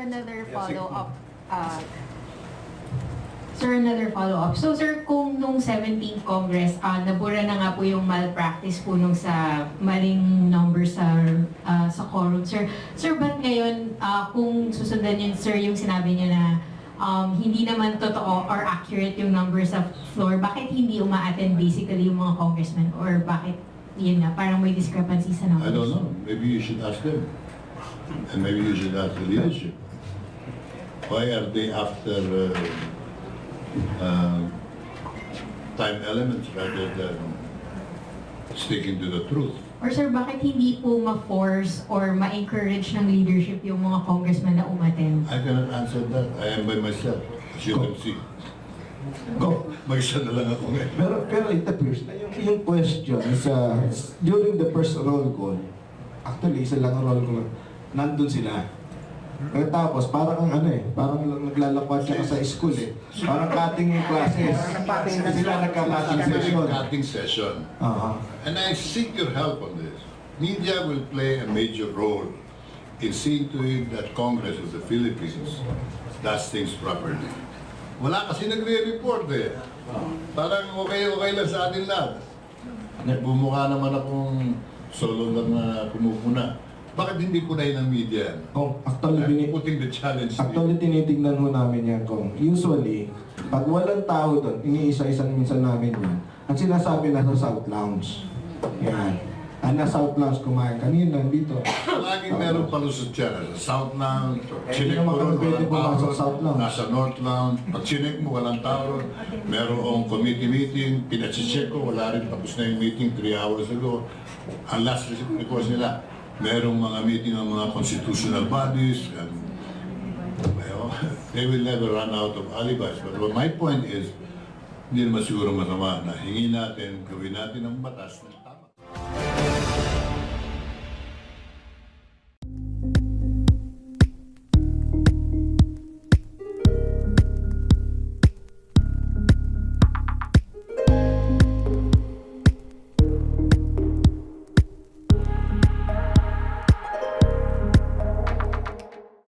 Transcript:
another follow-up. Sir, another follow-up. So, sir, kung nung 17th Congress, nabura na nga po yung malpractice po nung sa maling number sa quorum, sir. Sir, ba't ngayon, kung susundan yun, sir, yung sinabi niya na hindi naman totoo or accurate yung number sa floor, bakit hindi uma-attend basically yung mga congressmen? Or bakit, yun nga, parang may discrepancy sa numbers? I don't know. Maybe you should ask them. And maybe you should ask the leadership. Why are they after time elements rather than sticking to the truth? Or sir, bakit hindi po ma-force or ma-encourage ng leadership yung mga congressmen na umattend? I cannot answer that. I am by myself, as you can see. Go. Mag-isa na lang ako ngayon. Pero it appears na yung question is during the first roll call, actually isa lang ang roll call, nandun sila. Tapos parang parang naglalakad siya sa school Parang cutting yung classes. Sila nagka-cutting session. Cutting session. And I seek your help on this. Media will play a major role in seeing to it that Congress of the Philippines does things properly. Wala kasi nagre-report Parang okay lang sa atin lahat. Bumukha naman akong solo lang na kumukuna. Bakit hindi punayin ng media? Actually, putting the challenge. Actually, tinitignan ho namin yan, Kong. Usually, pag walang tao doon, iniisa-isan minsan namin yan. Ang sinasabi nasa South Lounge. Yan. Nasa South Lounge kumain kanina, dito. Laging meron palusot siya. Sa South Lounge, chinek naman mo ron, pwede walang pumasok South tao. Lounge. Nasa North Lounge, pag chinek mo, walang tao ron. Merong committee meeting, pinachicheck ko, wala rin, tapos na yung meeting 3 hours ago. Ang last request nila, merong mga meeting ng mga constitutional bodies, and well, they will never run out of alibis. But my point is, hindi naman siguro masama na hingin natin, gawin natin ang batas.